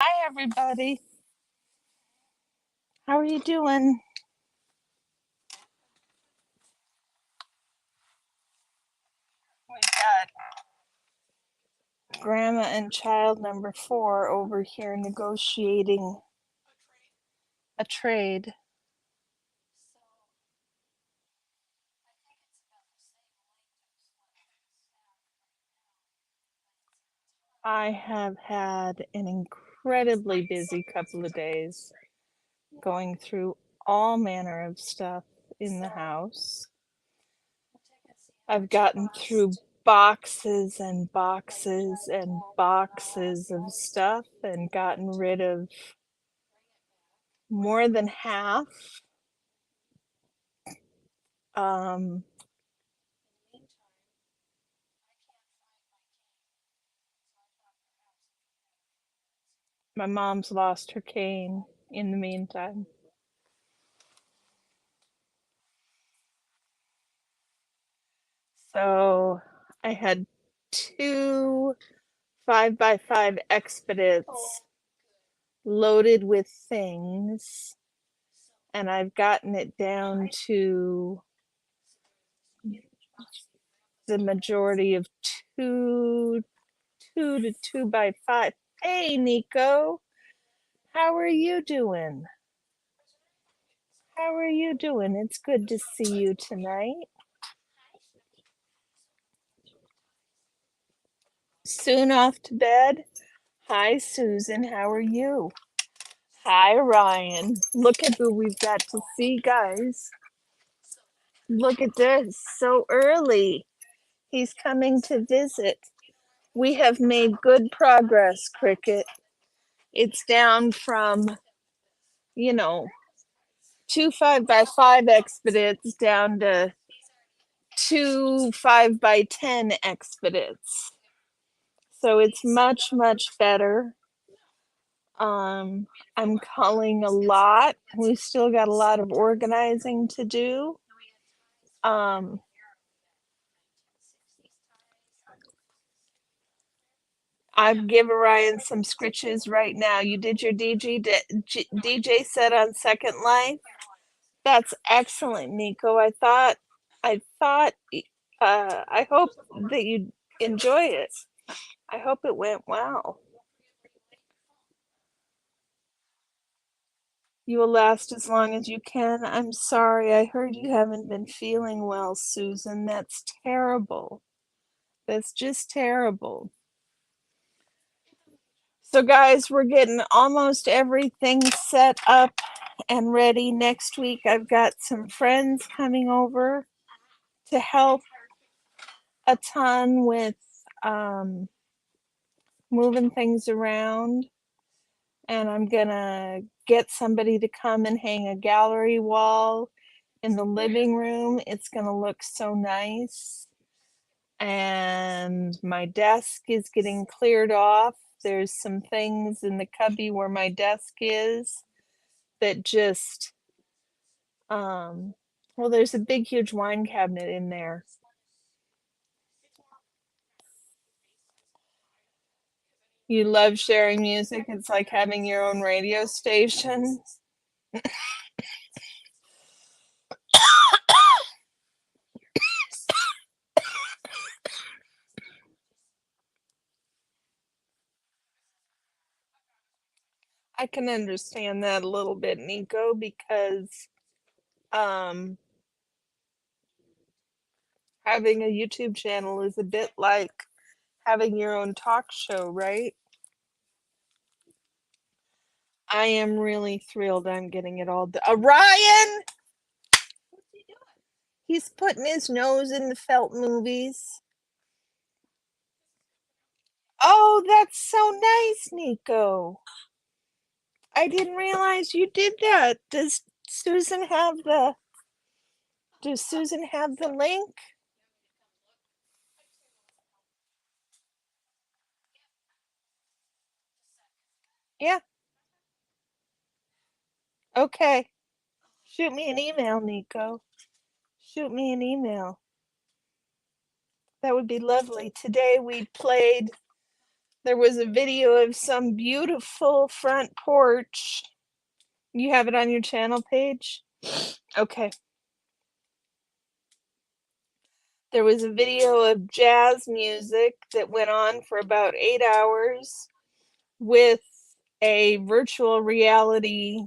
Hi, everybody. How are you doing? We've got grandma and child number 4 over here negotiating a trade. I have had an incredibly busy couple of days going through all manner of stuff in the house. I've gotten through boxes and boxes and boxes of stuff and gotten rid of more than half. Um, my mom's lost her cane in the meantime. So I had 2 5x5 expedites loaded with things, and I've gotten it down to the majority of 2 to 2x5. Hey, Nico, how are you doing? How are you doing? It's good to see you tonight. Soon off to bed? Hi, Susan, how are you? Hi, Ryan. Look at who we've got to see, guys. Look at this. So early. He's coming to visit. We have made good progress, Cricket. It's down from, you know, 2 5x5 expedites down to 2 5x10 expedites. So it's much, much better. I'm culling a lot. We've still got a lot of organizing to do. Um, I've given Ryan some scritches right now. You did your DJ set on Second Life. That's excellent, Nico. I thought, I hope that you enjoy it. I hope it went well. You will last as long as you can. I'm sorry. I heard you haven't been feeling well, Susan. That's terrible. That's just terrible. So, guys, we're getting almost everything set up and ready. Next week, I've got some friends coming over to help a ton with moving things around. And I'm going to get somebody to come and hang a gallery wall in the living room. It's going to look so nice. And my desk is getting cleared off. There's some things in the cubby where my desk is that just well, there's a big huge wine cabinet in there. You love sharing music. It's like having your own radio station. I can understand that a little bit, Nico, because um having a YouTube channel is a bit like having your own talk show, right? I am really thrilled I'm getting it all done. Ryan! He's putting his nose in the felt movies. Oh, that's so nice, Nico. I didn't realize you did that. Does Susan have the link? Yeah. Okay. Shoot me an email, Nico. Shoot me an email. That would be lovely. Today we played There was a video of some beautiful front porch. You have it on your channel page? Okay. There was a video of jazz music that went on for about 8 hours with a virtual reality,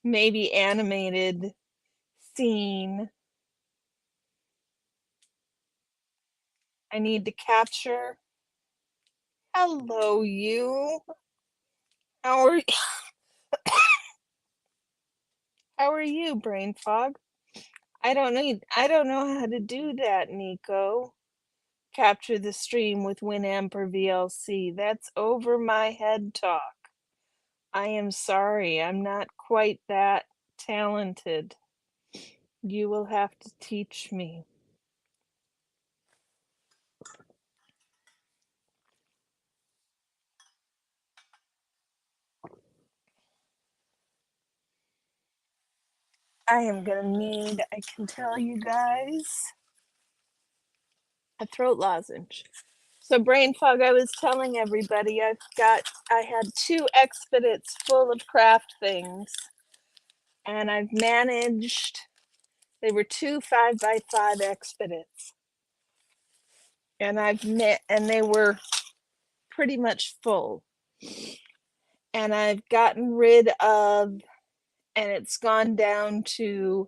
maybe animated scene. I need to capture. Hello, you. How are how are you, brain fog? I don't know how to do that, Nico. Capture the stream with Winamp or VLC. That's over my head talk. I am sorry, I'm not quite that talented. You will have to teach me. I am gonna need, I can tell you guys, a throat lozenge. So brain fog, I was telling everybody I had 2 expedites full of craft things, and I've managed, they were 2 5x5 expedites, and and they were pretty much full. And I've gotten rid of, and it's gone down to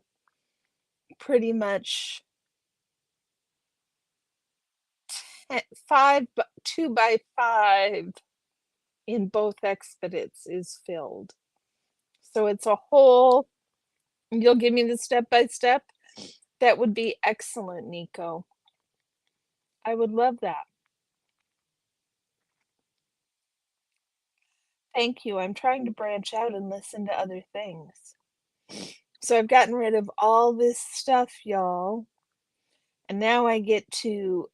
pretty much 2x5 in both expedites is filled. So it's a whole, you'll give me the step by step? That would be excellent, Nico. I would love that. Thank you. I'm trying to branch out and listen to other things. So I've gotten rid of all this stuff, y'all. And now I get to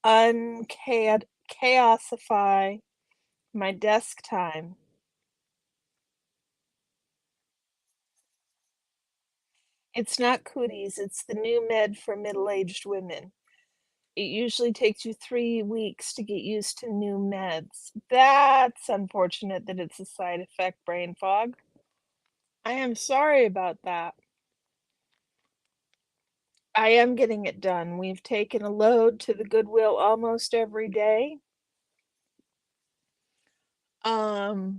unchaosify my desk time. It's not cooties, it's the new med for middle-aged women. It usually takes you 3 weeks to get used to new meds. That's unfortunate that it's a side effect, brain fog. I am sorry about that. I am getting it done. We've taken a load to the Goodwill almost every day. We're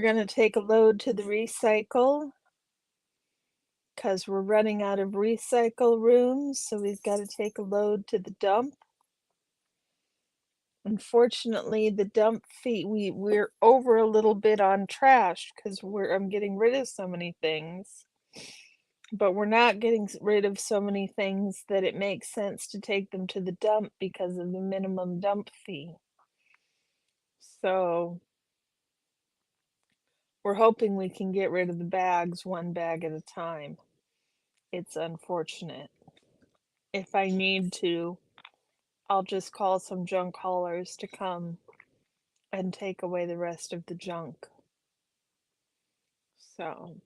gonna take a load to the recycle because we're running out of recycle rooms, so we've got to take a load to the dump. Unfortunately, the dump fee, we're over a little bit on trash because I'm getting rid of so many things, but we're not getting rid of so many things that it makes sense to take them to the dump because of the minimum dump fee. So we're hoping we can get rid of the bags 1 bag at a time. It's unfortunate. If I need to, I'll just call some junk haulers to come and take away the rest of the junk. So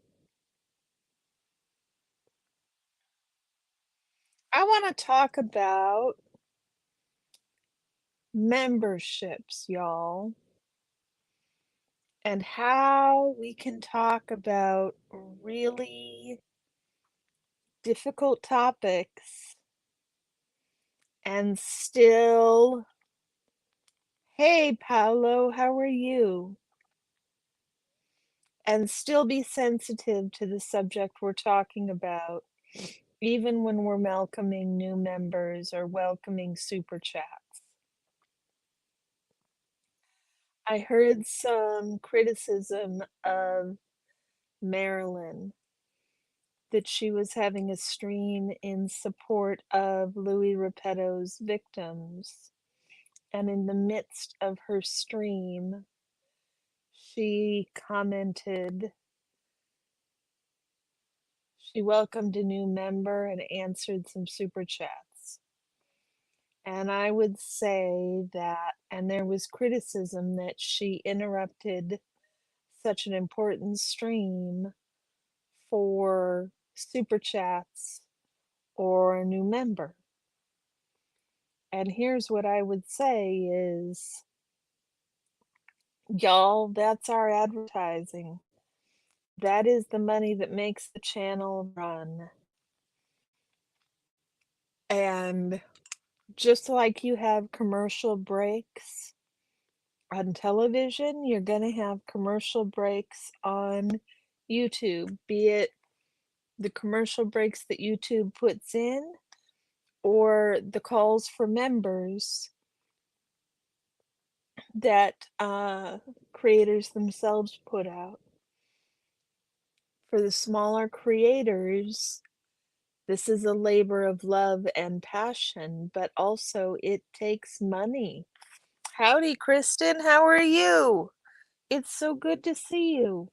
I want to talk about memberships, y'all, and how we can talk about really difficult topics and still, hey, Paolo, how are you? And still be sensitive to the subject we're talking about, even when we're welcoming new members or welcoming super chats. I heard some criticism of Marilyn that she was having a stream in support of Louis Repetto's victims. And in the midst of her stream, she commented, she welcomed a new member and answered some super chats. And I would say that, and there was criticism that she interrupted such an important stream for super chats or a new member. And here's what I would say is, y'all, that's our advertising. That is the money that makes the channel run. And just like you have commercial breaks on television, you're going to have commercial breaks on YouTube, be it the commercial breaks that YouTube puts in or the calls for members that creators themselves put out. For the smaller creators, this is a labor of love and passion, but also it takes money. Howdy, Kristen. How are you? It's so good to see you.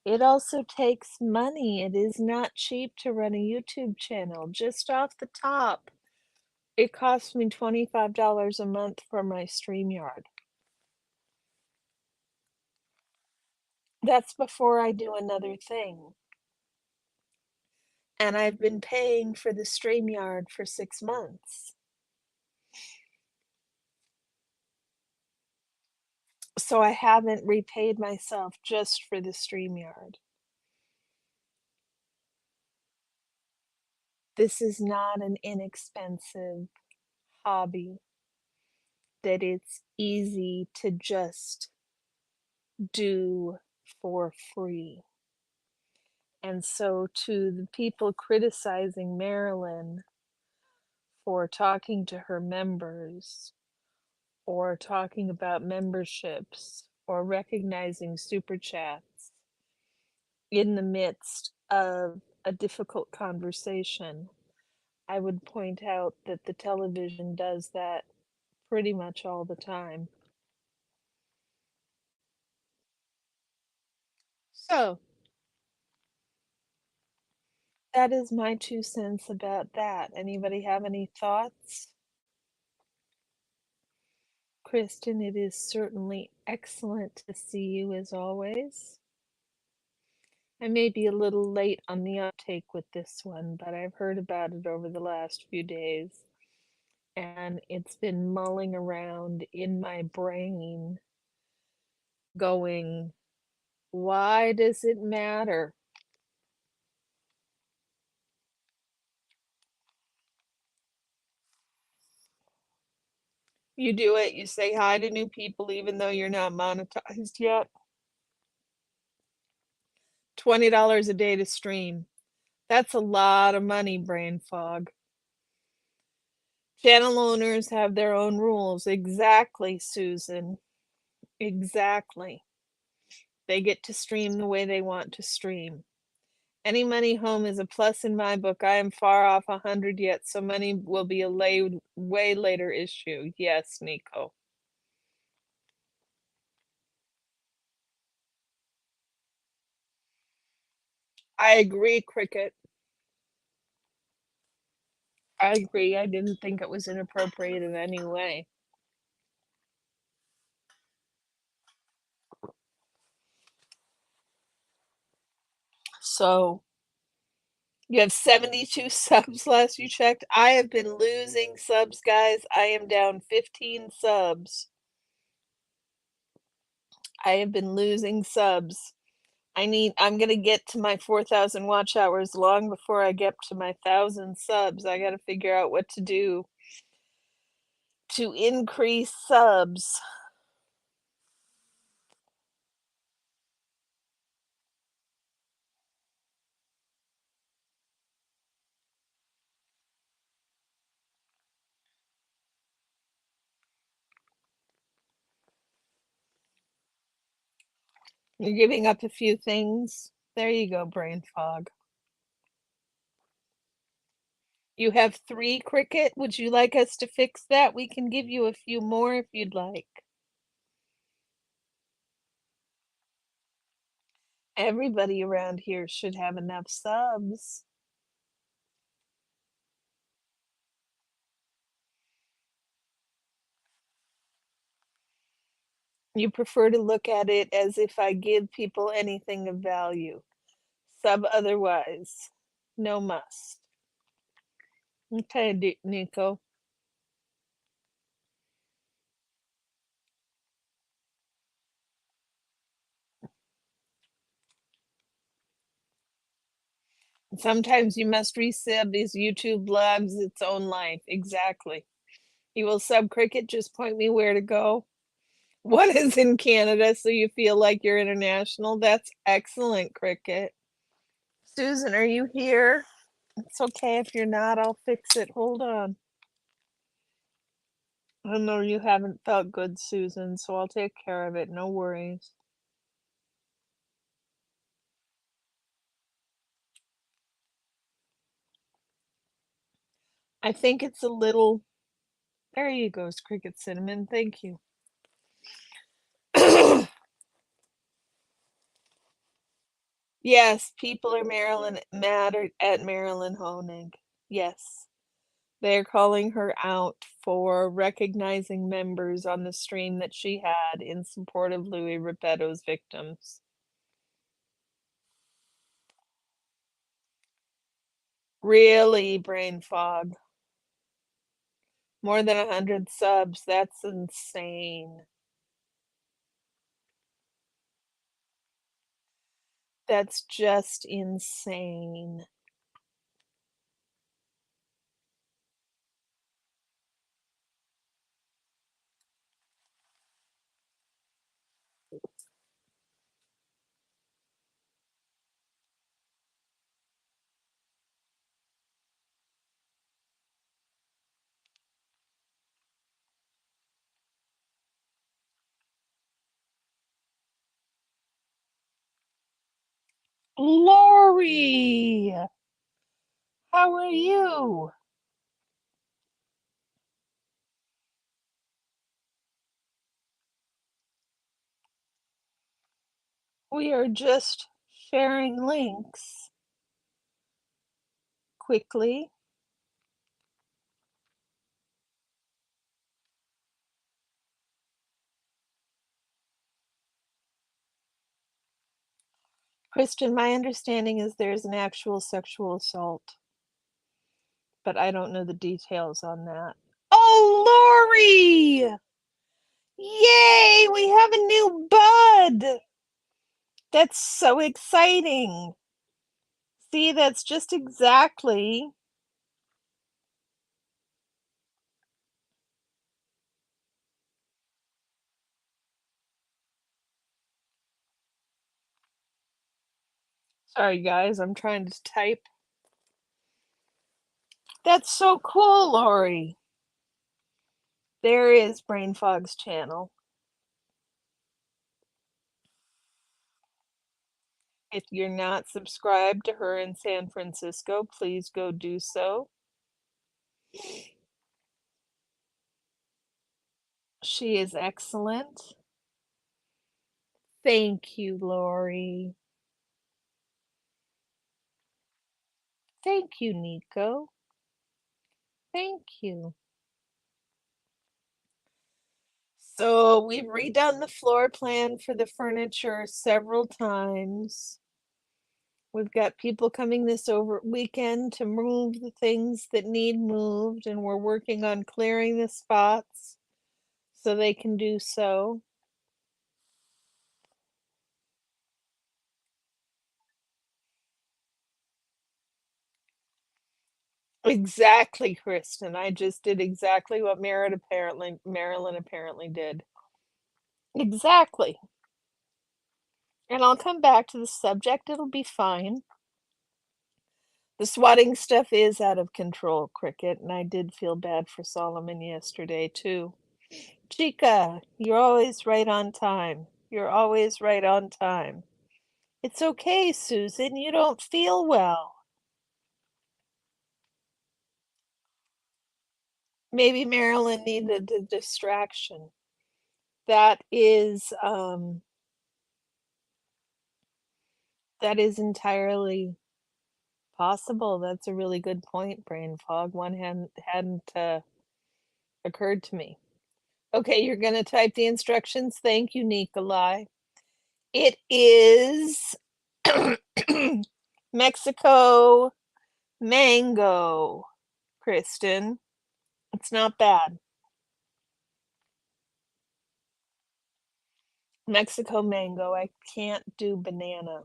It also takes money. It is not cheap to run a YouTube channel. Just off the top, it costs me $25 a month for my StreamYard. That's before I do another thing. And I've been paying for the StreamYard for 6 months. So I haven't repaid myself just for the StreamYard. This is not an inexpensive hobby that it's easy to just do for free. And so to the people criticizing Marilyn for talking to her members or talking about memberships or recognizing super chats in the midst of a difficult conversation, I would point out that the television does that pretty much all the time. So, that is my 2 cents about that. Anybody have any thoughts? Kristen, it is certainly excellent to see you as always. I may be a little late on the uptake with this one, but I've heard about it over the last few days, and it's been mulling around in my brain, going, why does it matter? You do it, you say hi to new people even though you're not monetized yet. $20 a day to stream. That's a lot of money, brain fog. Channel owners have their own rules. Exactly, Susan. Exactly. They get to stream the way they want to stream. Any money home is a plus in my book. I am far off 100 yet, so money will be a way later issue. Yes, Nico. I agree, Cricket. I agree. I didn't think it was inappropriate in any way. So, you have 72 subs last you checked. I have been losing subs, guys. I am down 15 subs. I have been losing subs. I'm gonna get to my 4,000 watch hours long before I get to my 1,000 subs. I gotta figure out what to do to increase subs. You're giving up a few things. There you go, brain fog. You have 3, Cricket. Would you like us to fix that? We can give you a few more if you'd like. Everybody around here should have enough subs. You prefer to look at it as if I give people anything of value. Sub otherwise. No must. Okay, Nico. Sometimes you must resub these YouTube lives its own life. Exactly. You will sub Cricket, just point me where to go. What is in Canada so you feel like you're international? That's excellent, Cricket. Susan, are you here? It's okay if you're not, I'll fix it. Hold on. I know you haven't felt good, Susan, so I'll take care of it. No worries. I think it's a little. There you go, Cricket Cinnamon. Thank you. Yes, people are mad at Marilyn Honig. Yes. They're calling her out for recognizing members on the stream that she had in support of Louis Repetto's victims. Really, brain fog. More than 100 subs. That's insane. That's just insane. Lori, how are you? We are just sharing links quickly. Kristen, my understanding is there's an actual sexual assault, but I don't know the details on that. Oh, Lori! Yay! We have a new bud! That's so exciting. See, that's just exactly. Sorry, guys, I'm trying to type. That's so cool, Lori. There is Brain Fog's channel. If you're not subscribed to her in San Francisco, please go do so. She is excellent. Thank you, Lori. Thank you, Nico. Thank you. So we've redone the floor plan for the furniture several times. We've got people coming this over weekend to move the things that need moved, and we're working on clearing the spots so they can do so. Exactly, Kristen. I just did exactly what Marilyn apparently did. Exactly. And I'll come back to the subject. It'll be fine. The swatting stuff is out of control, Cricket, and I did feel bad for Solomon yesterday, too. Chica, you're always right on time. You're always right on time. It's okay, Susan. You don't feel well. Maybe Marilyn needed a distraction. That is entirely possible. That's a really good point, brain fog. One hadn't occurred to me. Okay, you're gonna type the instructions. Thank you, Nikolai. It is Mexico mango, Kristen. It's not bad. Mexico mango. I can't do banana.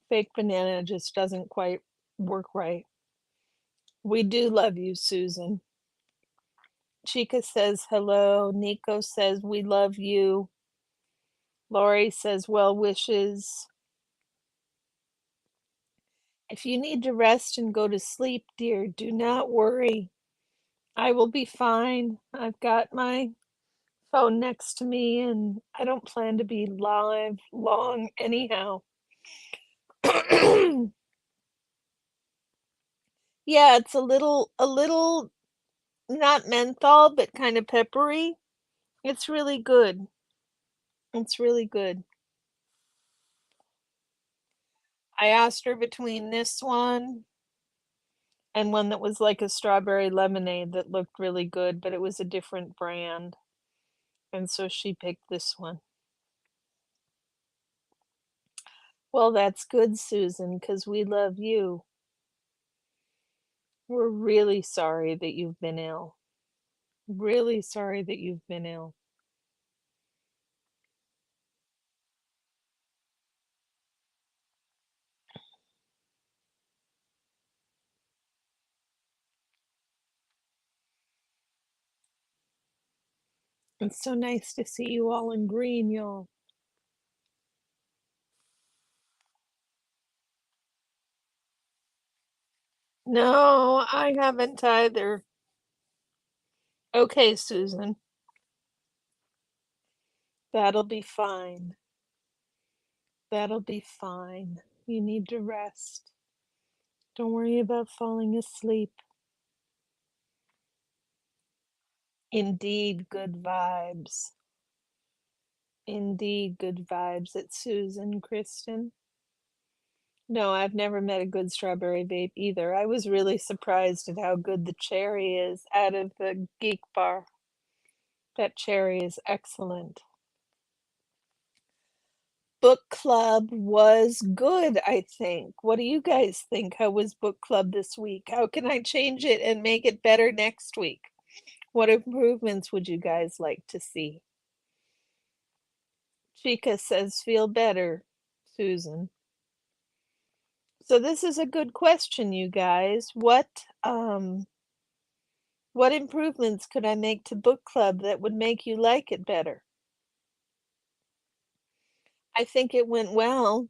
Fake banana just doesn't quite work right. We do love you, Susan. Chica says hello. Nico says we love you. Lori says well wishes. If you need to rest and go to sleep, dear, do not worry. I will be fine. I've got my phone next to me and I don't plan to be live long anyhow. Yeah, it's a little not menthol, but kind of peppery. It's really good. It's really good. I asked her between this one and one that was like a strawberry lemonade that looked really good, but it was a different brand. And so she picked this one. Well, that's good, Susan, because we love you. We're really sorry that you've been ill. Really sorry that you've been ill. It's so nice to see you all in green, y'all. No, I haven't either. Okay, Susan, that'll be fine. That'll be fine. You need to rest. Don't worry about falling asleep. Indeed, good vibes. Indeed, good vibes. It's Susan, Kristen. No, I've never met a good strawberry vape either. I was really surprised at how good the cherry is out of the Geek Bar. That cherry is excellent. Book club was good, I think. What do you guys think? How was book club this week? How can I change it and make it better next week? What improvements would you guys like to see? Chica says, feel better, Susan. So this is a good question, you guys. What improvements could I make to book club that would make you like it better? I think it went well.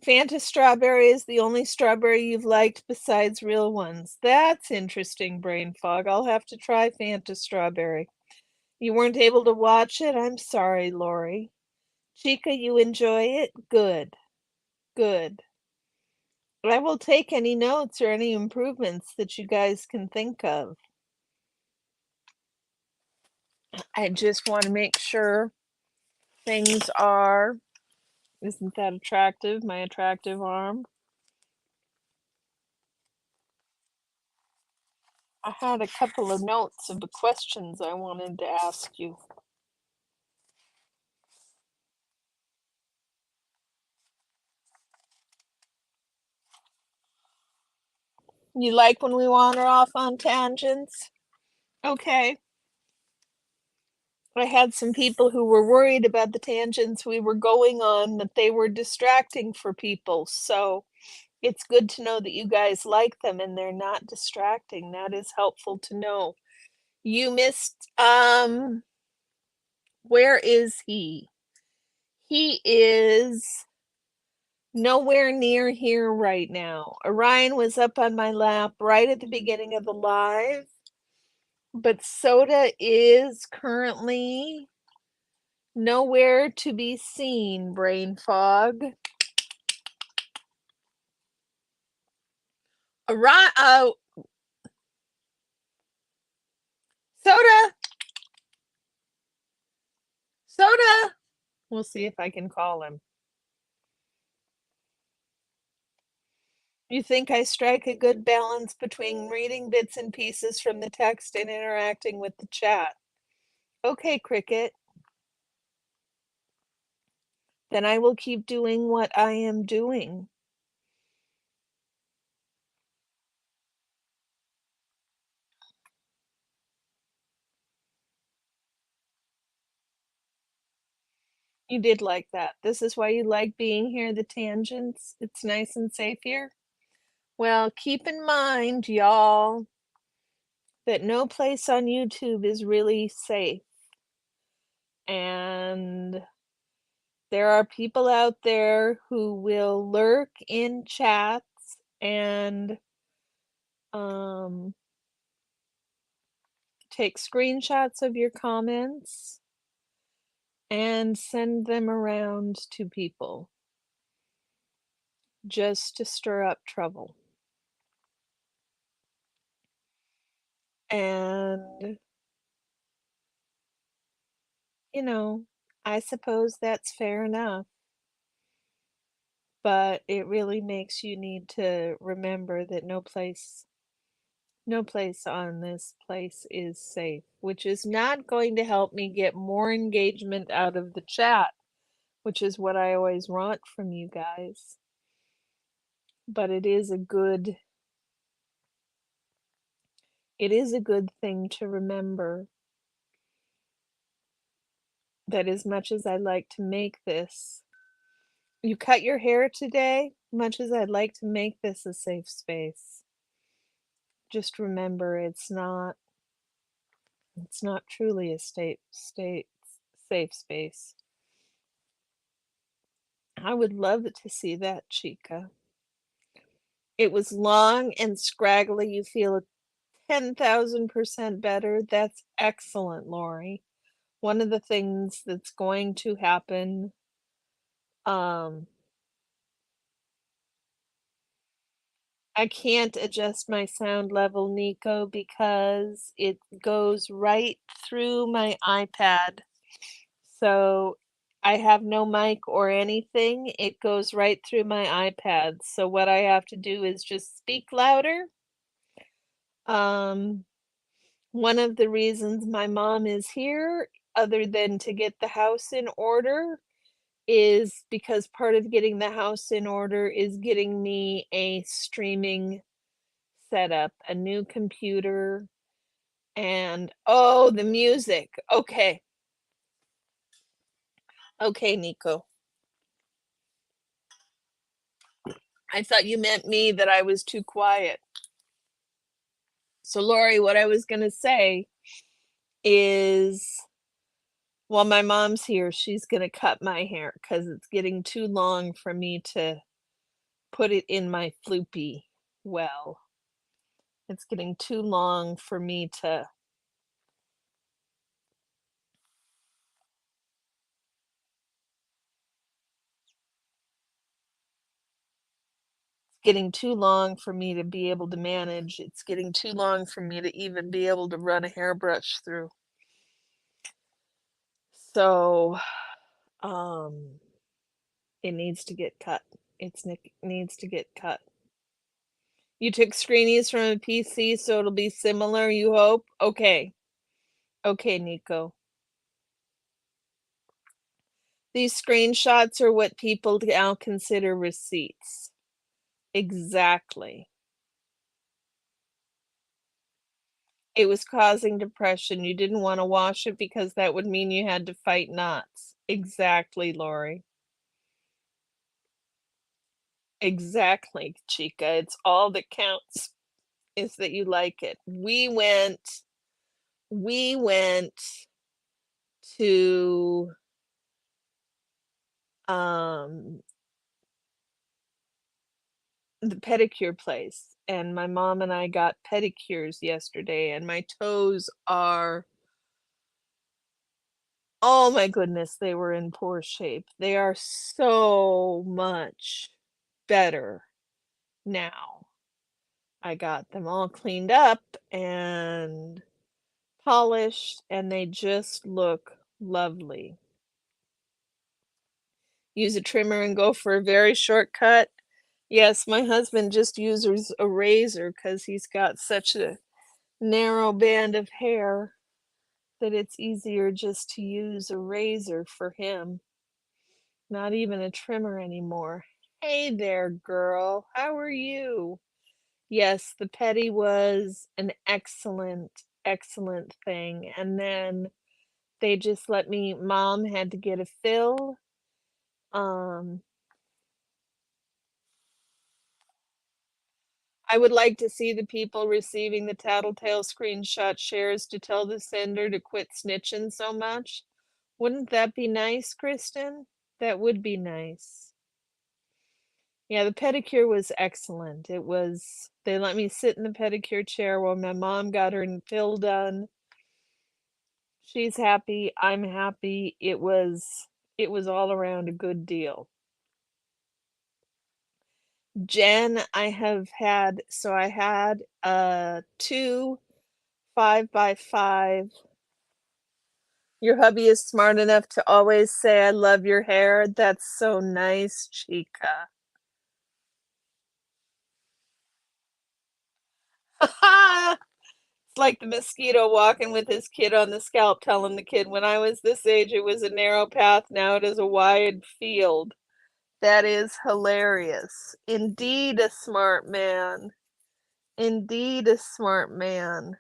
Fanta strawberry is the only strawberry you've liked besides real ones. That's interesting, brain fog. I'll have to try Fanta strawberry. You weren't able to watch it? I'm sorry, Lori. Chica, you enjoy it? Good, good. I will take any notes or any improvements that you guys can think of. I just want to make sure things are. Isn't that attractive? My attractive arm. I had a couple of notes of the questions I wanted to ask you. You like when we wander off on tangents? Okay. I had some people who were worried about the tangents we were going on, that they were distracting for people. So it's good to know that you guys like them and they're not distracting. That is helpful to know. You missed, where is he? He is nowhere near here right now. Orion was up on my lap right at the beginning of the live, but Soda is currently nowhere to be seen, brain fog. Orion, Soda, Soda. We'll see if I can call him. You think I strike a good balance between reading bits and pieces from the text and interacting with the chat? Okay, Cricket. Then I will keep doing what I am doing. You did like that. This is why you like being here, the tangents? It's nice and safe here? Well, keep in mind, y'all, that no place on YouTube is really safe. And there are people out there who will lurk in chats and um, take screenshots of your comments and send them around to people just to stir up trouble. And, you know, I suppose that's fair enough, but it really makes you need to remember that no place on this place is safe, which is not going to help me get more engagement out of the chat, which is what I always want from you guys. But it is a good thing to remember that as much as I like to make this, you cut your hair today, much as I'd like to make this a safe space. Just remember it's not truly a safe space. I would love to see that, Chica. It was long and scraggly. You feel 10,000% better. That's excellent, Lori. One of the things that's going to happen, um, I can't adjust my sound level, Nico, because it goes right through my iPad. So I have no mic or anything. It goes right through my iPad. So what I have to do is just speak louder. Um, one of the reasons my mom is here, other than to get the house in order, is because part of getting the house in order is getting me a streaming setup, a new computer, and oh, the music. Okay. Okay, Nico. I thought you meant me, that I was too quiet. So, Lori, what I was going to say is while my mom's here, she's going to cut my hair because it's getting too long for me to put it in my floopy well. It's getting too long for me to. Getting too long for me to be able to manage. It's getting too long for me to even be able to run a hairbrush through. So, um, it needs to get cut. Needs to get cut. You took screenies from a PC, so it'll be similar, you hope? Okay. Okay, Nico. These screenshots are what people now consider receipts. Exactly. It was causing depression. You didn't want to wash it because that would mean you had to fight knots. Exactly, Lori. Exactly, Chica. It's all that counts is that you like it. We went to um the pedicure place, and my mom and I got pedicures yesterday, and my toes are, oh my goodness, they were in poor shape. They are so much better now. I got them all cleaned up and polished, and they just look lovely. Use a trimmer and go for a very short cut. Yes, my husband just uses a razor because he's got such a narrow band of hair that it's easier just to use a razor for him. Not even a trimmer anymore. Hey there, girl. How are you? Yes, the pedi was an excellent, excellent thing. And then They just let me mom had to get a fill. Um, I would like to see the people receiving the Tattletale screenshot shares to tell the sender to quit snitching so much. Wouldn't that be nice, Kristen? That would be nice. Yeah, the pedicure was excellent. It was, they let me sit in the pedicure chair while my mom got her fill done. She's happy, I'm happy. It was all around a good deal. Jen, I had two 5x5. Your hubby is smart enough to always say, I love your hair. That's so nice, Chica. It's like the mosquito walking with his kid on the scalp, telling the kid, when I was this age, it was a narrow path. Now it is a wide field. That is hilarious. Indeed, a smart man. Indeed, a smart man.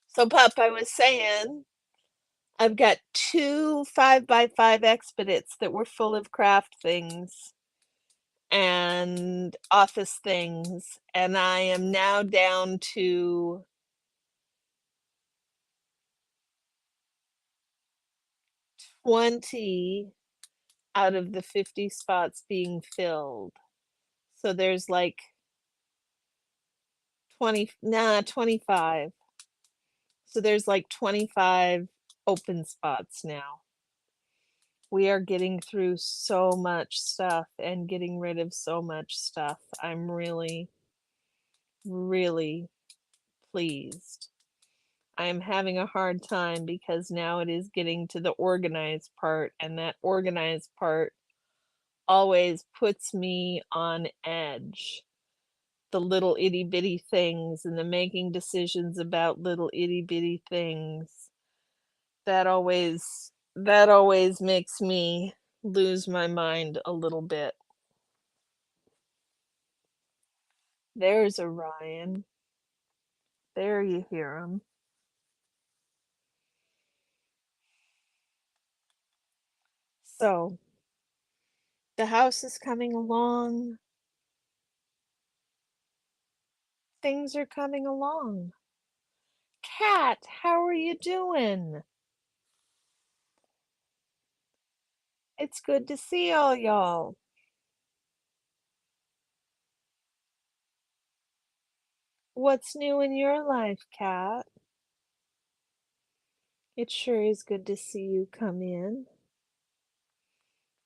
So, Pup, I was saying, I've got two 5x5 expedites that were full of craft things and office things, and I am now down to 20 out of the 50 spots being filled. So there's like 25. So there's like 25 open spots now. We are getting through so much stuff and getting rid of so much stuff. I'm really, really pleased. I am having a hard time because now it is getting to the organized part, and that organized part always puts me on edge. The little itty bitty things and the making decisions about little itty bitty things. That always makes me lose my mind a little bit. There's Orion. There you hear him. So, the house is coming along. Things are coming along. Cat, how are you doing? It's good to see all y'all. What's new in your life, Cat? It sure is good to see you come in.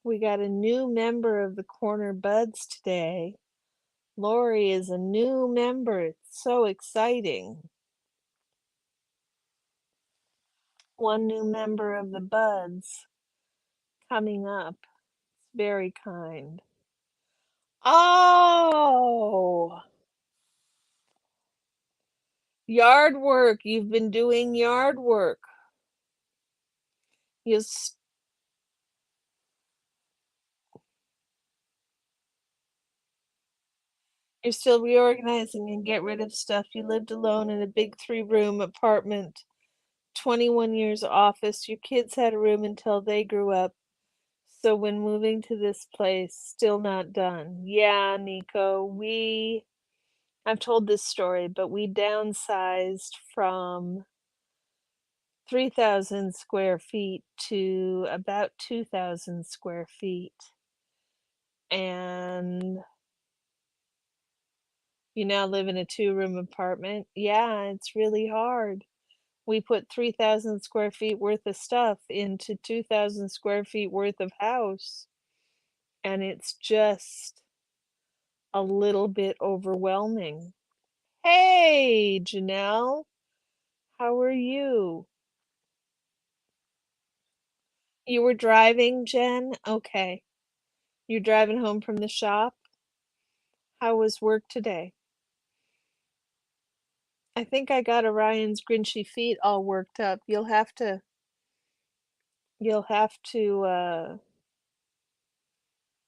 We got a new member of the Corner Buds today. Lori is a new member. It's so exciting. One new member of the Buds coming up. It's very kind. Oh, yard work. You've been doing yard work. You You're still reorganizing and get rid of stuff. You lived alone in a big 3-room apartment, 21 years office. Your kids had a room until they grew up. So when moving to this place, still not done. Yeah, Nico, I've told this story, but we downsized from 3,000 square feet to about 2,000 square feet. And you now live in a 2-room apartment. Yeah, it's really hard. We put 3,000 square feet worth of stuff into 2,000 square feet worth of house, and it's just a little bit overwhelming. Hey, Janelle, how are you? You were driving, Jen? Okay. You're driving home from the shop? How was work today? I think I got Orion's grinchy feet all worked up. You'll have to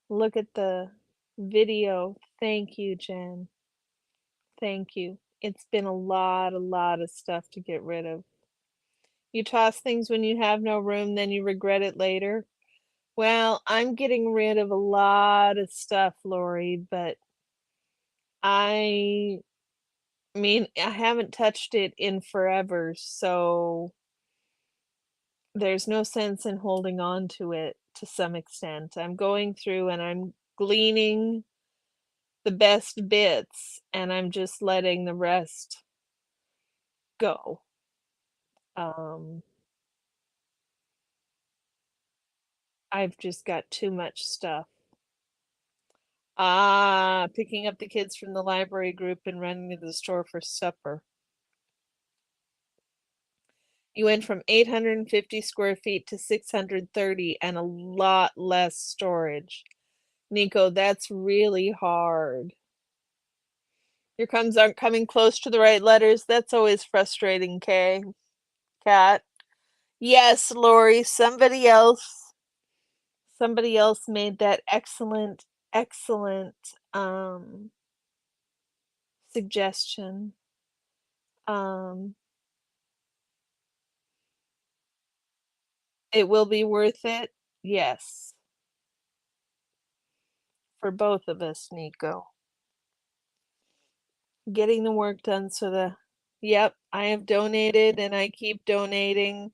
look at the video. Thank you, Jen. Thank you. It's been a lot of stuff to get rid of. You toss things when you have no room, then you regret it later. Well, I'm getting rid of a lot of stuff, Lori, but I mean, I haven't touched it in forever, so there's no sense in holding on to it to some extent. I'm going through and I'm gleaning the best bits and I'm just letting the rest go. Um, I've just got too much stuff. Ah, picking up the kids from the library group and running to the store for supper. You went from 850 square feet to 630 and a lot less storage. Nico, that's really hard. Your comes aren't coming close to the right letters. That's always frustrating, Kay. Cat. Yes, Lori, somebody else made that excellent suggestion. Um it will be worth it. Yes, for both of us, Nico. Getting the work done so the Yep, I have donated and I keep donating.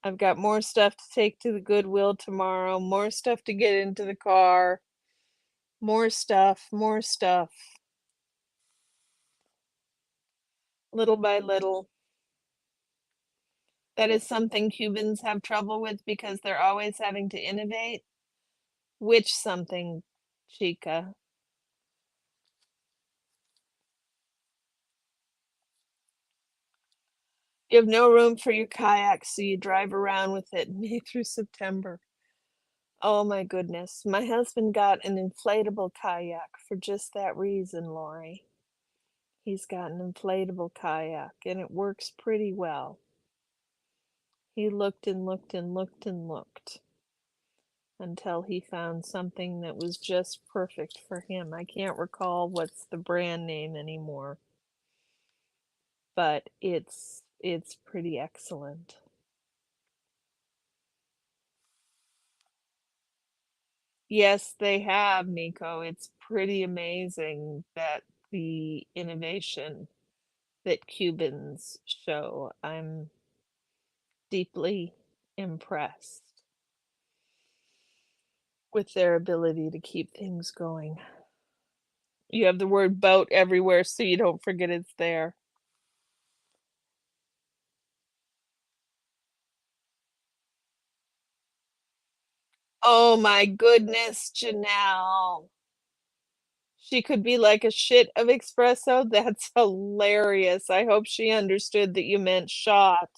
I've got more stuff to take to the Goodwill tomorrow, more stuff to get into the car, more stuff, more stuff, little by little. That is something Cubans have trouble with because they're always having to innovate. Which something, Chica? You have no room for your kayak, so you drive around with it May through September. Oh my goodness. My husband got an inflatable kayak for just that reason, Lori. He's got an inflatable kayak and it works pretty well. He looked and looked and looked and looked until he found something that was just perfect for him. I can't recall what's the brand name anymore, but it's pretty excellent. Yes, they have, Nico. It's pretty amazing that the innovation that Cubans show. I'm deeply impressed with their ability to keep things going. You have the word boat everywhere so you don't forget it's there. Oh my goodness, Janelle. She could be like a shit of espresso. That's hilarious. I hope she understood that you meant shot.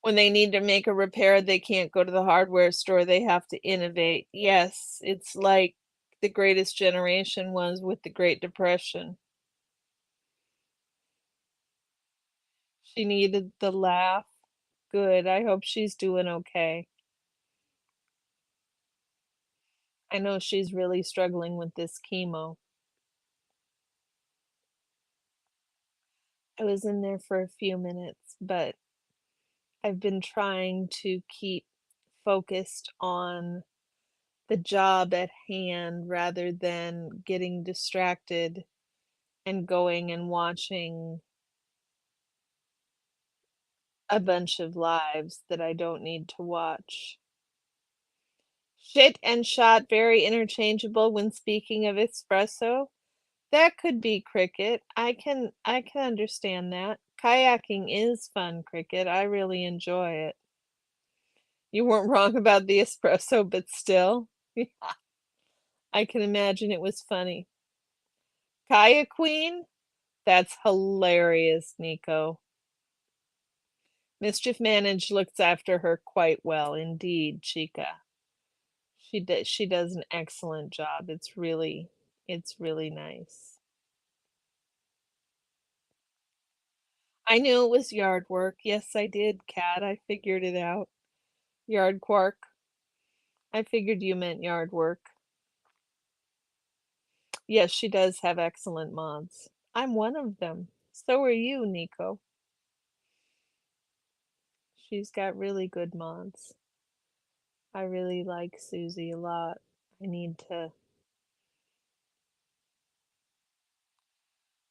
When they need to make a repair, they can't go to the hardware store. They have to innovate. Yes, it's like the greatest generation was with the Great Depression. She needed the laugh. Good. I hope she's doing okay. I know she's really struggling with this chemo. I was in there for a few minutes, but I've been trying to keep focused on the job at hand rather than getting distracted and going and watching a bunch of lives that I don't need to watch. Shit and shot very interchangeable when speaking of espresso. That could be cricket. I can understand that. Kayaking is fun, cricket. I really enjoy it. You weren't wrong about the espresso, but still, I can imagine it was funny. Kaya Queen? That's hilarious, Nico. Mischief Managed looks after her quite well indeed, Chica. She does an excellent job. It's really nice. I knew it was yard work. Yes, I did, Cat. I figured it out. Yard quark. I figured you meant yard work. Yes, she does have excellent mods. I'm one of them. So are you, Nico. She's got really good mods. I really like Susie a lot. I need to,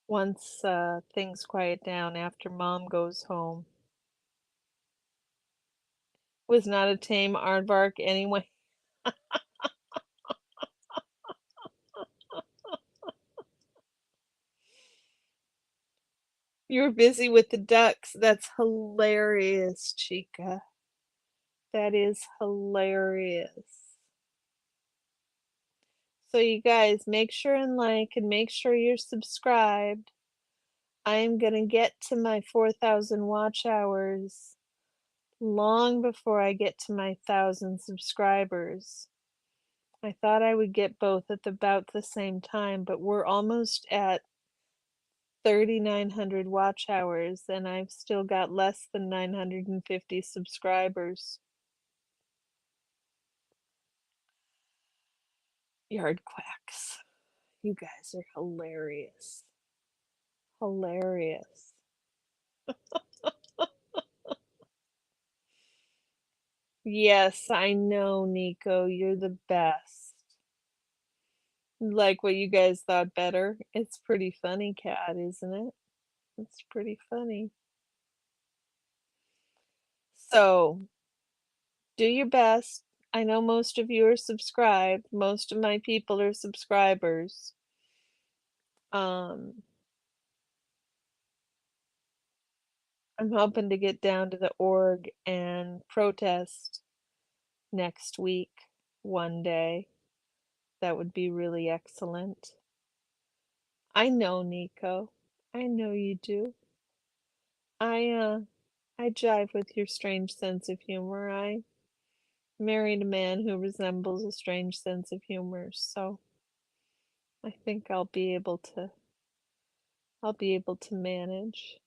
once things quiet down after Mom goes home. Was not a tame aardvark anyway. You were busy with the ducks. That's hilarious, Chica. That is hilarious. So you guys, make sure and like and make sure you're subscribed. I am gonna get to my 4,000 watch hours long before I get to my 1,000 subscribers. I thought I would get both at about the same time, but we're almost at 3,900 watch hours and I've still got less than 950 subscribers. Yard quacks. You guys are hilarious. Hilarious. Yes, I know, Nico. You're the best. Like what you guys thought better. It's pretty funny, Cat, isn't it? It's pretty funny. So, do your best. I know most of you are subscribed. Most of my people are subscribers. Um, I'm hoping to get down to the org and protest next week one day. That would be really excellent. I know, Nico. I know you do. I jive with your strange sense of humor. I married a man who resembles a strange sense of humor, so I think I'll be able to manage.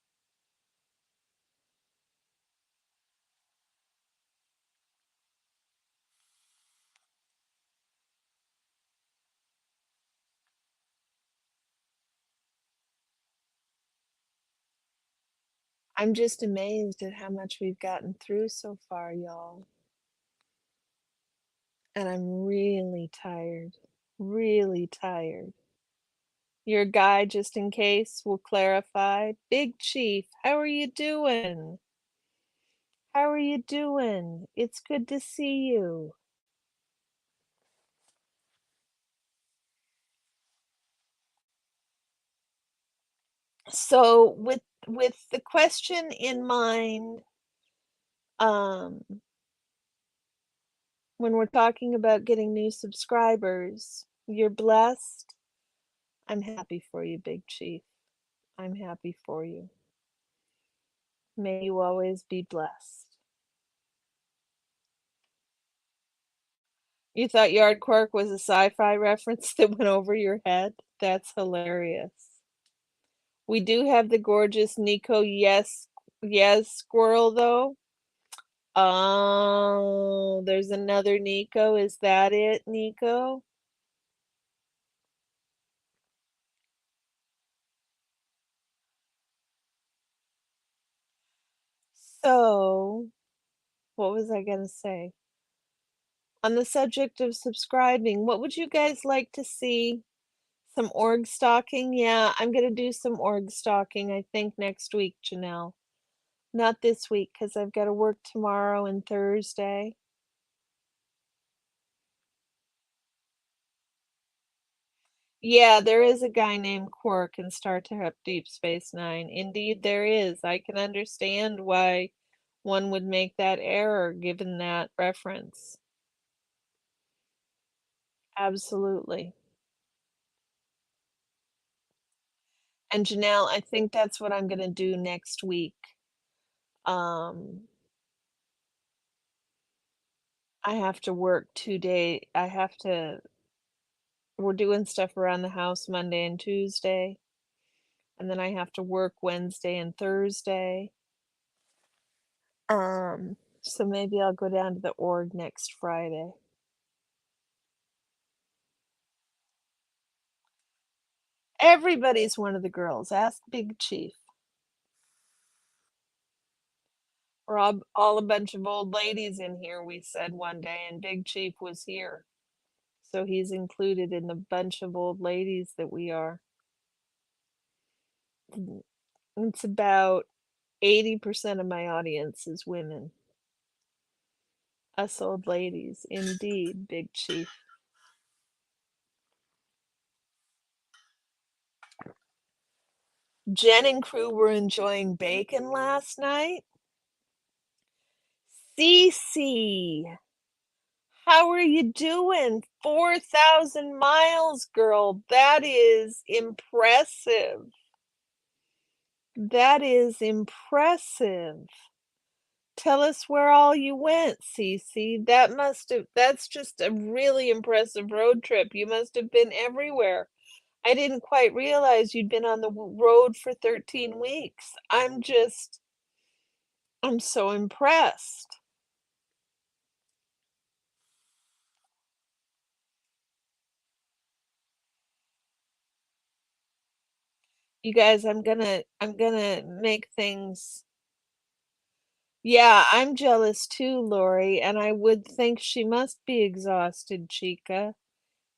I'm just amazed at how much we've gotten through so far, y'all. And I'm really tired. Really tired. Your guy, just in case, will clarify. Big Chief, how are you doing? How are you doing? It's good to see you. So with the question in mind, um, when we're talking about getting new subscribers, you're blessed. I'm happy for you, Big Chief. I'm happy for you. May you always be blessed. You thought Yardquark was a sci-fi reference that went over your head? That's hilarious. We do have the gorgeous Nico Yes squirrel though. Oh, there's another Nico. Is that it, Nico? So, what was I gonna say? On the subject of subscribing, what would you guys like to see? Some org stalking? Yeah, I'm gonna do some org stalking, I think, next week, Janelle. Not this week, because I've got to work tomorrow and Thursday. Yeah, there is a guy named Quark in Star Trek Deep Space Nine. Indeed, there is. I can understand why one would make that error given that reference. Absolutely. And Janelle, I think that's what I'm gonna do next week. Um, I have to work 2 day. We're doing stuff around the house Monday and Tuesday, and then I have to work Wednesday and Thursday. So maybe I'll go down to the org next Friday. Everybody's one of the girls. Ask Big Chief. We're all a bunch of old ladies in here, we said one day, and Big Chief was here. So he's included in the bunch of old ladies that we are. It's about 80% of my audience is women. Us old ladies, indeed, Big Chief. Jen and crew were enjoying bacon last night. Cece, how are you doing? 4,000 miles, girl. That is impressive. That is impressive. Tell us where all you went, Cece. That's just a really impressive road trip. You must have been everywhere. I didn't quite realize you'd been on the road for 13 weeks. I'm so impressed. You guys, I'm gonna make things. Yeah, I'm jealous too, Lori, and I would think she must be exhausted, Chica.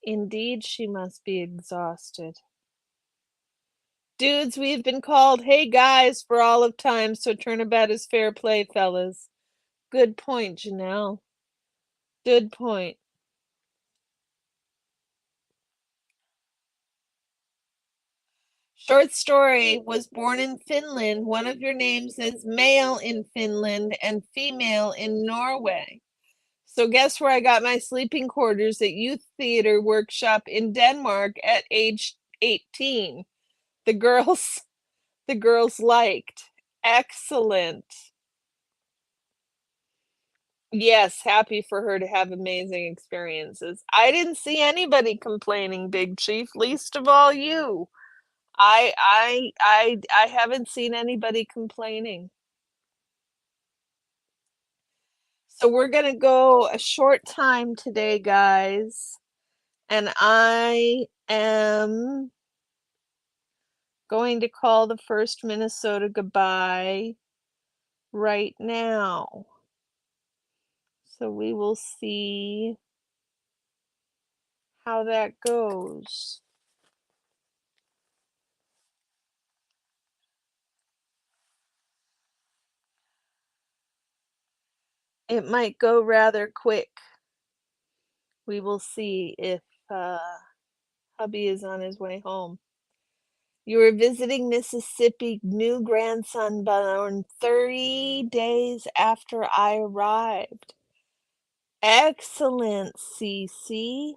Indeed, she must be exhausted. Dudes, we've been called, hey guys, for all of time, so turnabout is fair play, fellas. Good point, Janelle. Good point. Short story, was born in Finland. One of your names is male in Finland and female in Norway. So guess where I got my sleeping quarters? At Youth Theater Workshop in Denmark at age 18. The girls the girls liked. Excellent. Yes, happy for her to have amazing experiences. I didn't see anybody complaining, Big Chief, least of all you. I haven't seen anybody complaining. So we're gonna go a short time today, guys, and I am going to call the first Minnesota goodbye right now. So we will see how that goes. It might go rather quick. We will see if hubby is on his way home. You were visiting Mississippi, new grandson born 30 days after I arrived. Excellent, Cece.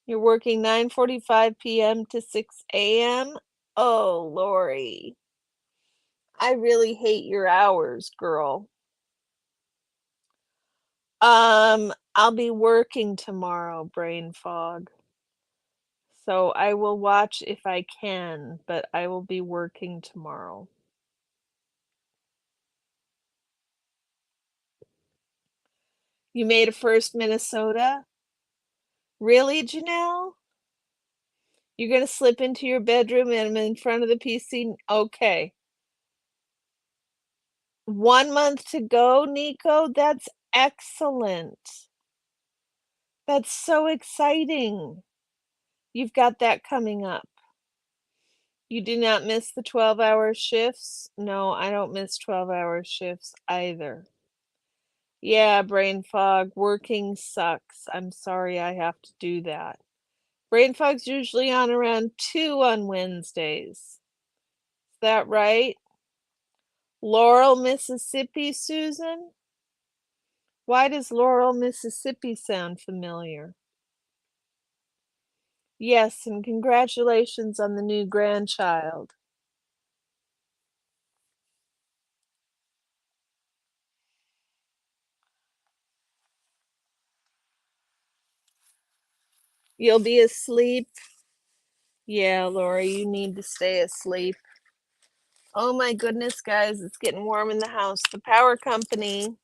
You're working 9:45 p.m. to 6 a.m. Oh, Lori. I really hate your hours, girl. I'll be working tomorrow, brain fog. So I will watch if I can, but I will be working tomorrow. You made a first Minnesota? Really, Janelle? You're gonna slip into your bedroom and I'm in front of the PC? Okay. 1 month to go, Nico? That's excellent. That's so exciting. You've got that coming up. You do not miss the 12-hour shifts? No, I don't miss 12-hour shifts either. Yeah, brain fog, working sucks. I'm sorry I have to do that. Brain fog's usually on around 2 on Wednesdays. Is that right? Laurel, Mississippi, Susan? Why does Laurel, Mississippi sound familiar? Yes, and congratulations on the new grandchild. You'll be asleep. Yeah, Lori, you need to stay asleep. Oh my goodness, guys, it's getting warm in the house. The power company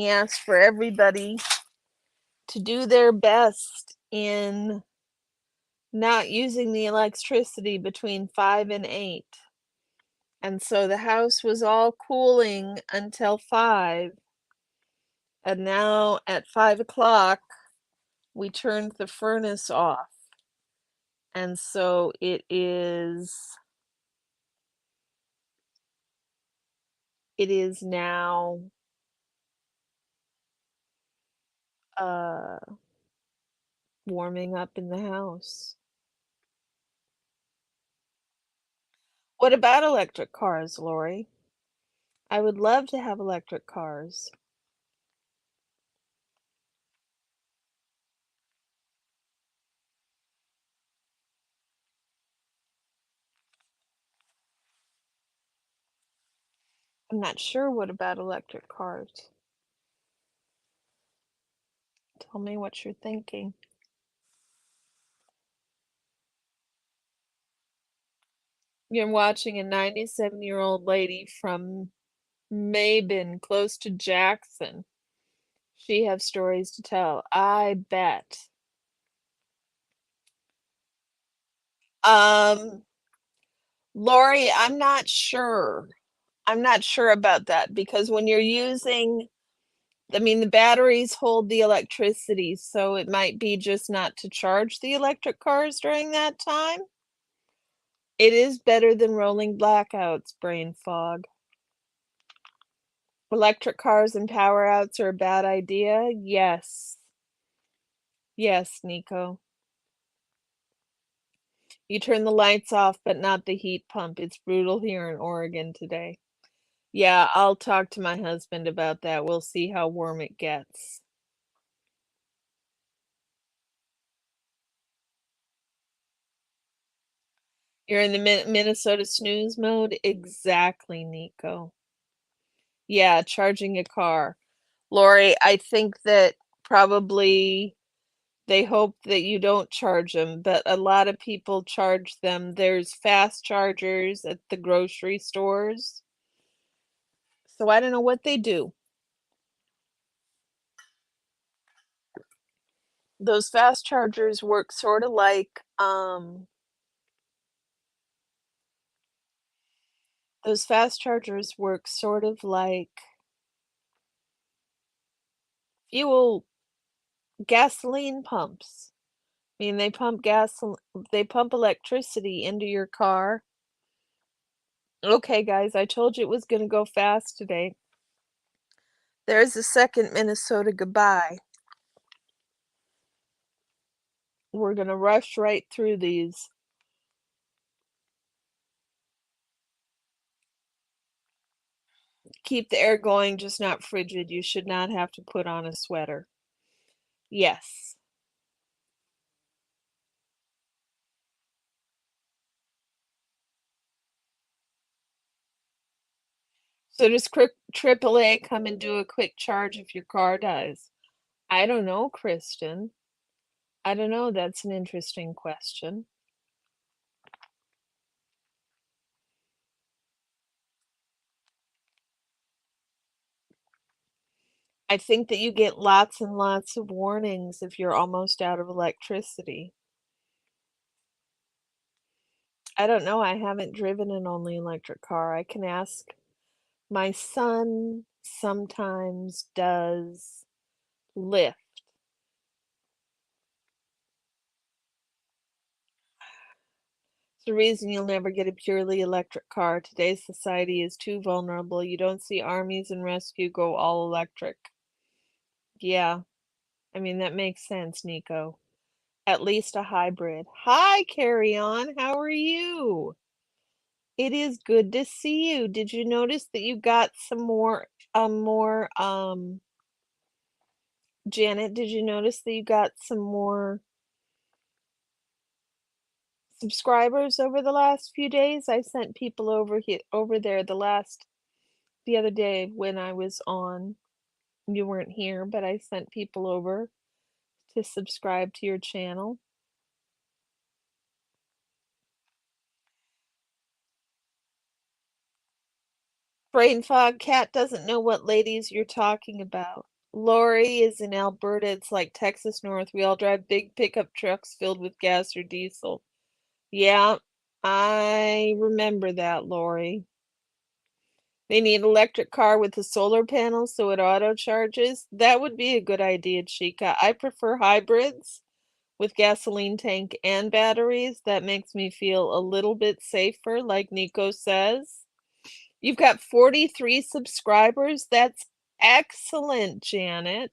asked for everybody to do their best in not using the electricity between 5 and 8. And so the house was all cooling until 5. And now at 5 o'clock, we turned the furnace off. And so it is now uh warming up in the house. What about electric cars, Lori? I would love to have electric cars. I'm not sure what about electric cars. Tell me what you're thinking. You're watching a 97-year-old lady from Mabin, close to Jackson. She has stories to tell, I bet. Um, Lori, I'm not sure. I'm not sure about that because when you're using, I mean, the batteries hold the electricity, so it might be just not to charge the electric cars during that time. It is better than rolling blackouts, brain fog. Electric cars and power outs are a bad idea? Yes. Yes, Nico. You turn the lights off, but not the heat pump. It's brutal here in Oregon today. Yeah, I'll talk to my husband about that. We'll see how warm it gets. You're in the Minnesota snooze mode? Exactly, Nico. Yeah, charging a car. Lori, I think that probably they hope that you don't charge them, but a lot of people charge them. There's fast chargers at the grocery stores. So I don't know what they do. Those fast chargers work sort of like those fast chargers work sort of like fuel gasoline pumps. I mean, they pump electricity into your car. Okay, guys, I told you it was going to go fast today. There's a second Minnesota goodbye. We're going to rush right through these. Keep the air going, just not frigid. You should not have to put on a sweater. Yes. So does AAA come and do a quick charge if your car dies? I don't know, Kristen. I don't know. That's an interesting question. I think that you get lots and lots of warnings if you're almost out of electricity. I don't know. I haven't driven an only electric car. I can ask. My son sometimes does Lyft. It's the reason you'll never get a purely electric car. Today's society is too vulnerable. You don't see armies and rescue go all electric. Yeah, I mean, that makes sense, Nico. At least a hybrid. Hi, Carry On. How are you? It is good to see you. Did you notice that you got some more, Janet, did you notice that you got some more subscribers over the last few days? I sent people over there the other day when I was on. You weren't here, but I sent people over to subscribe to your channel. Brain fog cat doesn't know what ladies you're talking about. Lori is in Alberta. It's like Texas North. We all drive big pickup trucks filled with gas or diesel. Yeah, I remember that, Lori. They need electric car with the solar panels so it auto charges. That would be a good idea, Chica. I prefer hybrids with gasoline tank and batteries. That makes me feel a little bit safer, like Nico says. You've got 43 subscribers. That's excellent, Janet.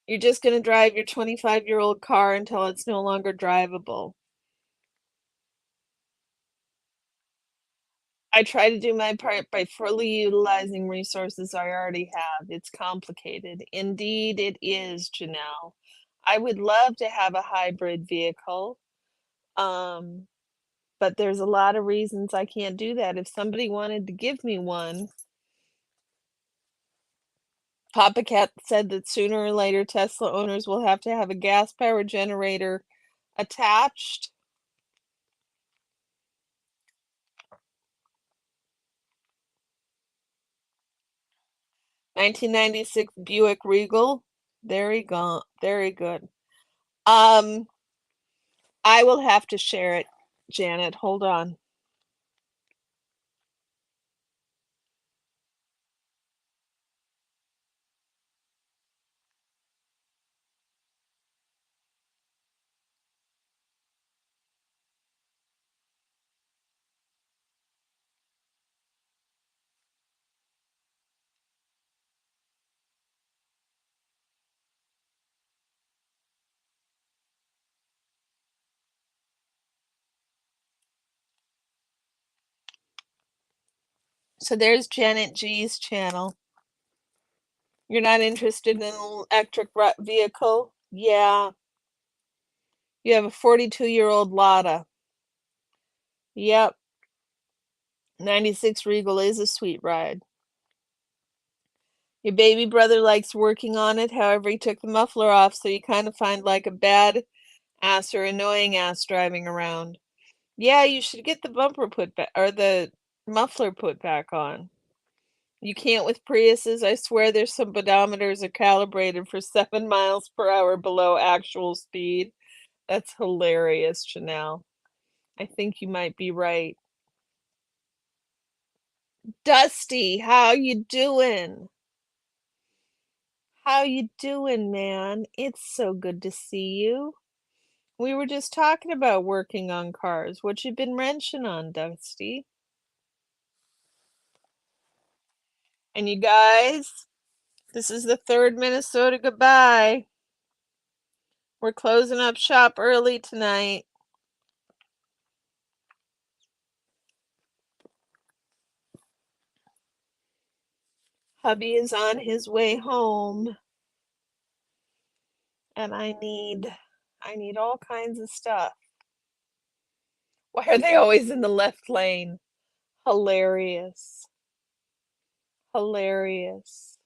You're just going to drive your 25-year-old car until it's no longer drivable. I try to do my part by fully utilizing resources I already have. It's complicated. Indeed, it is, Janelle. I would love to have a hybrid vehicle, um, but there's a lot of reasons I can't do that. If somebody wanted to give me one, Papa Cat said that sooner or later Tesla owners will have to have a gas powered generator attached. 1996 Buick Regal. Very gone. Very good. Um, I will have to share it, Janet. Hold on. So there's Janet G's channel. You're not interested in an electric vehicle? Yeah. You have a 42-year-old Lotta. Yep. 96 Regal is a sweet ride. Your baby brother likes working on it. However, he took the muffler off, so you kind of find like a bad ass or annoying ass driving around. Yeah, you should get the bumper put back or the muffler put back on. You can't with Priuses. I swear there's some pedometers are calibrated for 7 miles per hour below actual speed. That's hilarious, Janelle. I think you might be right. Dusty, how you doing? How you doing, man? It's so good to see you. We were just talking about working on cars. What you been wrenching on, Dusty? And you guys, this is the third Minnesota goodbye. We're closing up shop early tonight. Hubby is on his way home, and I need all kinds of stuff. Why are they always in the left lane? Hilarious. Hilarious.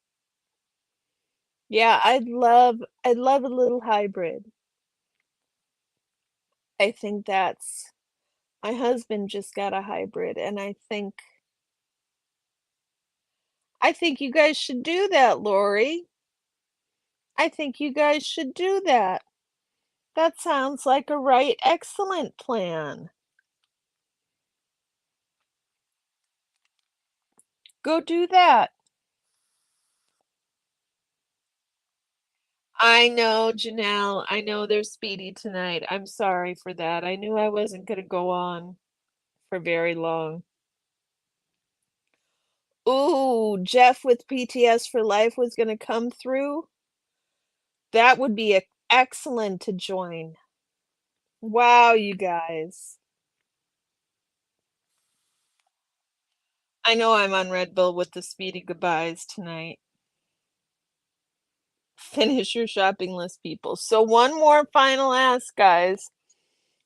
Yeah, I'd love a little hybrid. I think that's my husband just got a hybrid, and I think you guys should do that, Lori. I think you guys should do that. That sounds like a right excellent plan. Go do that. I know, Janelle. I know they're speedy tonight. I'm sorry for that. I knew I wasn't going to go on for very long. Ooh, Jeff with PTS for Life was going to come through. That would be excellent to join. Wow, you guys. I know I'm on Red Bull with the speedy goodbyes tonight. Finish your shopping list, people. So one more final ask, guys.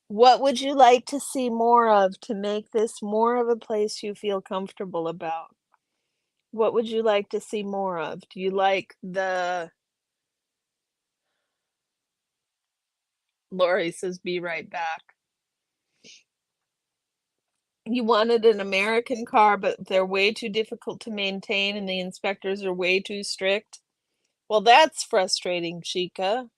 What would you like to see more of to make this more of a place you feel comfortable about? What would you like to see more of? Do you like the Lori says be right back. You wanted an American car, but they're way too difficult to maintain and the inspectors are way too strict. Well, that's frustrating, Chica.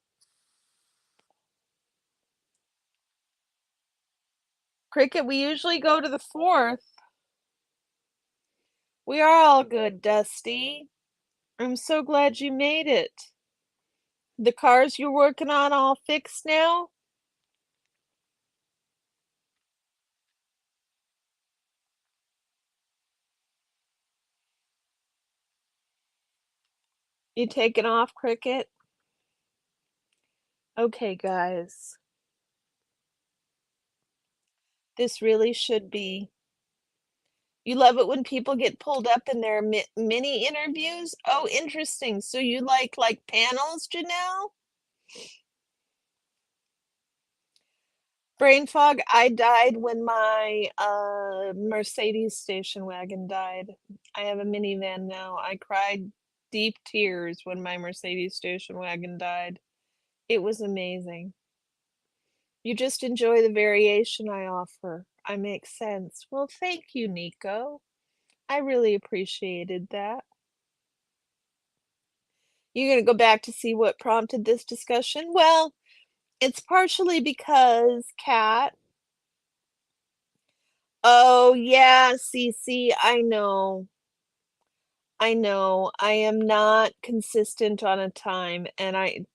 Cricket, we usually go to the 4th. We are all good, Dusty. I'm so glad you made it. The cars you're working on all fixed now? You taking off, Cricket? Okay, guys. This really should be. You love it when people get pulled up in their mini interviews? Oh, interesting. So you like panels, Janelle? Brain fog, I died when my Mercedes station wagon died. I have a minivan now. I cried deep tears when my Mercedes station wagon died. It was amazing. You just enjoy the variation I offer. I make sense. Well, thank you, Nico. I really appreciated that. You're gonna go back to see what prompted this discussion? Well, it's partially because Kat. Oh, yeah, Cece, I know. I know. I am not consistent on a time, and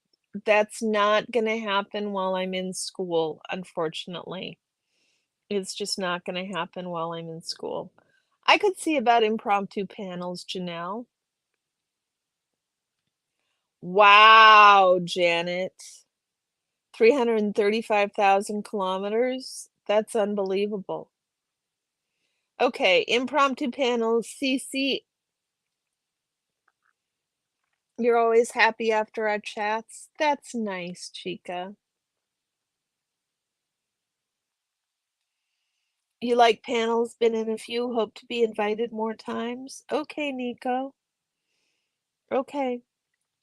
that's not gonna happen while I'm in school, unfortunately. It's just not gonna happen while I'm in school. I could see about impromptu panels, Janelle. Wow, Janet. 335,000 kilometers? That's unbelievable. Okay, impromptu panels, CC. You're always happy after our chats? That's nice, Chica. You like panels, been in a few, hope to be invited more times? Okay, Nico. Okay,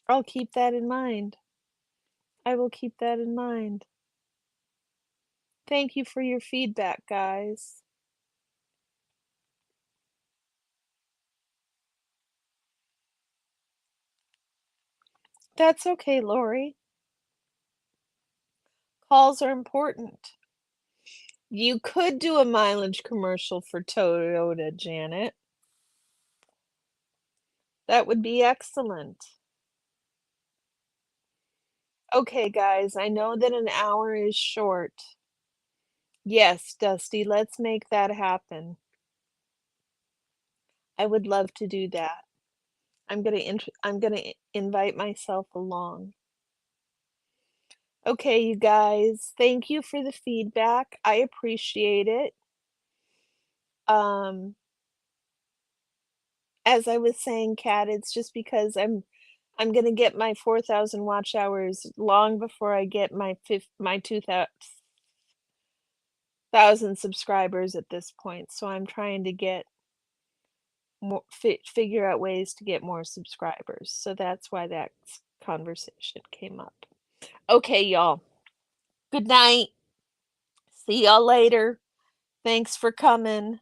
I'll keep that in mind. I will keep that in mind. Thank you for your feedback, guys. That's okay, Lori. Calls are important. You could do a mileage commercial for Toyota, Janet. That would be excellent. Okay, guys, I know that an hour is short. Yes, Dusty, let's make that happen. I would love to do that. I'm gonna invite myself along. Okay, you guys, thank you for the feedback. I appreciate it. Um, as I was saying, Kat, it's just because I'm gonna get my 4,000 watch hours long before I get my 2,000 subscribers at this point. So I'm trying to get more figure out ways to get more subscribers. So that's why that conversation came up. Okay, y'all. Good night. See y'all later. Thanks for coming.